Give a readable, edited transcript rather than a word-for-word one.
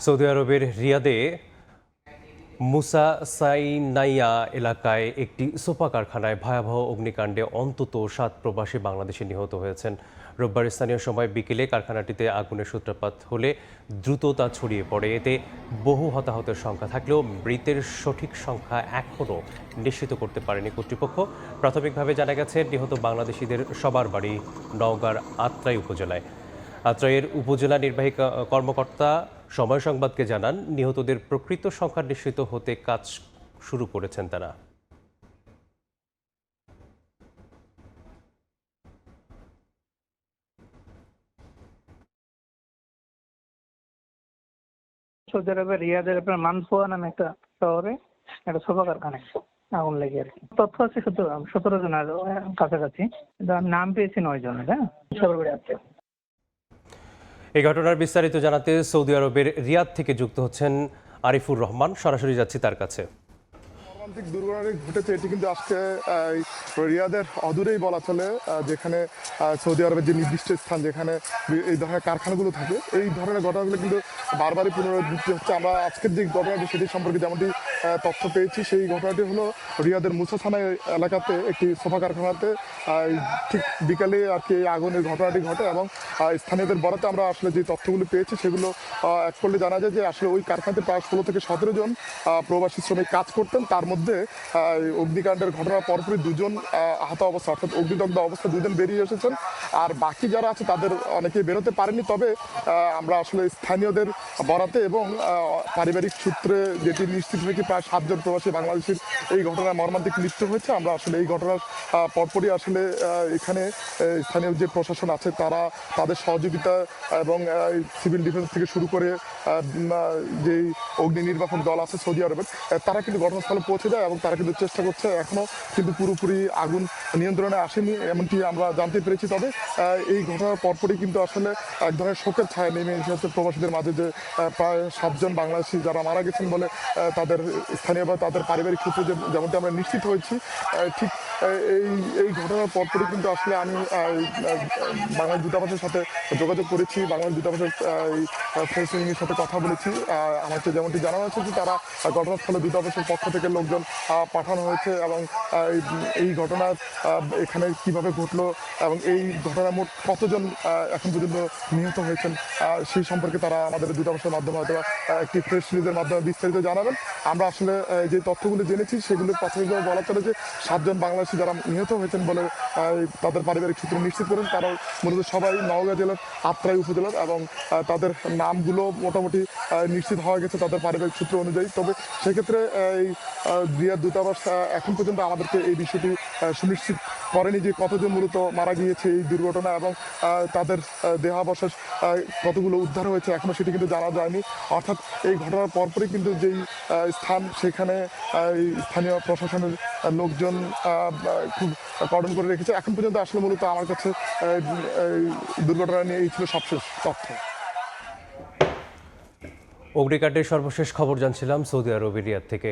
Saudi আরবের রিয়াদে মুসা সাইনাইয়া এলাকায় একটি সোফা কারখানায় ভয়াবহ অগ্নিকাণ্ডে অন্তত ৭ প্রবাসী বাংলাদেশি নিহত হয়েছেন। রোববার স্থানীয় সময় বিকেলে কারখানাটিতে আগুনের সূত্রপাত হলে দ্রুত তা ছড়িয়ে পড়ে। এতে বহু হতাহতের সংখ্যা থাকলেও মৃতের সঠিক সংখ্যা এখনও নিশ্চিত করতে পারেনি কর্তৃপক্ষ। প্রাথমিকভাবে জানা গেছে, নিহত বাংলাদেশিদের সবার বাড়ি নওগাঁর আত্রাই উপজেলায়। আত্রাইয়ের উপজেলা নির্বাহী কর্মকর্তা সময় সংবাদকে জানান, নিহতদের প্রকৃত সংখ্যা নিশ্চিত হতে কাজ শুরু করেছেন তারা। সৌদি আরবের রিয়াদের আপনার মানফুয়া নামে একটা শহরে একটা সোফা কারখানায় আগুন লেগে আর কি। তথ্য আছে 17 জনের কাছাকাছি, কিন্তু আমি নাম পেয়েছি 9 জনের। সবার বাড়ি আছে। এই ঘটনার বিস্তারিত জানাতে সৌদি আরবের রিয়াদ থেকে যুক্ত হচ্ছেন আরিফুর রহমান। সরাসরি যাচ্ছি তার কাছে। মর্মান্তিক দুর্ঘটনা ঘটেছে, এটি কিন্তু আজকে রিয়াদের অদূরেই বলা চলে, যেখানে সৌদি আরবের যে নির্দিষ্ট স্থান যেখানে এই ধরনের কারখানাগুলো থাকে, এই ধরনের ঘটনাগুলো কিন্তু বারবারই পুনরাবৃত্তি হচ্ছে। আমরা আজকের যে ঘটনাটি সেটি সম্পর্কে যেমনটি তথ্য পেয়েছি, সেই ঘটনাটি হলো রিয়াদের মুসা থানা এলাকাতে একটি সোফা কারখানাতে ঠিক বিকালে আর কি এই আগুনের ঘটনাটি ঘটে। এবং স্থানীয়দের বরাতে আমরা আসলে যে তথ্যগুলো পেয়েছি সেগুলো এক করলে জানা যায় যে আসলে ওই কারখানাতে প্রায় 16 থেকে 17 জন প্রবাসী শ্রমিক কাজ করতেন। তার মধ্যে অগ্নিকাণ্ডের ঘটনার পরপরই 2 জন আহত অবস্থা অর্থাৎ অগ্নিদগ্ধ অবস্থা 2 জন বেরিয়ে এসেছেন। আর বাকি যারা আছে তাদের অনেকেই বেরোতে পারেনি। তবে আমরা আসলে স্থানীয়দের বরাতে এবং পারিবারিক সূত্রে যেটি নিশ্চিত হয়েছে, প্রায় 7 জন প্রবাসী বাংলাদেশের এই ঘটনায় মর্মান্তিক মৃত্যু হয়েছে। আমরা আসলে এই ঘটনার পরপরই আসলে এখানে স্থানীয় যে প্রশাসন আছে তারা তাদের সহযোগিতা এবং সিভিল ডিফেন্স থেকে শুরু করে যেই অগ্নি নির্বাপক দল আছে সৌদি আরবের, তারা কিন্তু ঘটনাস্থলে পৌঁছে যায় এবং তারা কিন্তু চেষ্টা করছে। এখনও কিন্তু পুরোপুরি আগুন নিয়ন্ত্রণে আসেনি এমনটি আমরা জানতে পেরেছি। তবে এই ঘটনার পরপরই কিন্তু আসলে এক ধরনের শোকের ছায়া নেমে এসেছে প্রবাসীদের মাঝে, যে প্রায় 7 জন বাংলাদেশি যারা মারা গেছেন বলে তাদের স্থানীয় বা তাদের পারিবারিক সূত্রে যেমনটি আমরা নিশ্চিত হয়েছি। ঠিক এই ঘটনার পরপরই কিন্তু আসলে আমি বাংলাদেশ দূতাবাসের সাথে যোগাযোগ করেছি, বাংলাদেশ দূতাবাসের প্রেস উইংয়ের সাথে কথা বলেছি। আমাকে যেমনটি জানানো হয়েছে যে তারা ঘটনাস্থলে দূতাবাসের পক্ষ থেকে লোকজন পাঠানো হয়েছে এবং এই ঘটনা এখানে কিভাবে ঘটলো এবং এই ঘটনায় মোট কতজন এখন পর্যন্ত নিহত হয়েছেন সেই সম্পর্কে তারা আমাদের দূতাবাসের মাধ্যমে হয়তো একটি প্রেস রিলিজের মাধ্যমে বিস্তারিত জানাবেন। আমরা আসলে যে তথ্যগুলো জেনেছি সেগুলো প্রাথমিকভাবে বলা চলে যে 7 জন বাংলাদেশি যারা নিহত হয়েছেন বলে তাদের পারিবারিক সূত্র নিশ্চিত করেন। তারা মূলত সবাই নওগাঁ জেলার আত্রাই উপজেলার এবং তাদের নামগুলো মোটামুটি নিশ্চিত হওয়া গেছে তাদের পারিবারিক সূত্র অনুযায়ী। তবে সেক্ষেত্রে এই রিয়াদ দূতাবাস এখন পর্যন্ত আমাদেরকে এই বিষয়টি সুনিশ্চিত করেনি যে কতজন মূলত মারা গিয়েছে এই দুর্ঘটনা এবং তাদের দেহাবশেষ কতগুলো উদ্ধার হয়েছে এখনও সেটি কিন্তু জানা যায়নি। অর্থাৎ এই ঘটনার পরপরই কিন্তু যেই স্থান সেখানে স্থানীয় প্রশাসনের লোকজন খুব কর্ডন করে রেখেছে। এখন পর্যন্ত আসলে মূলত আমার কাছে দুর্ঘটনা নিয়ে এই ছিল সবশেষ তথ্য। অগ্নিকাণ্ডের সর্বশেষ খবর জানছিলাম সৌদি আরবের রিয়াদ থেকে।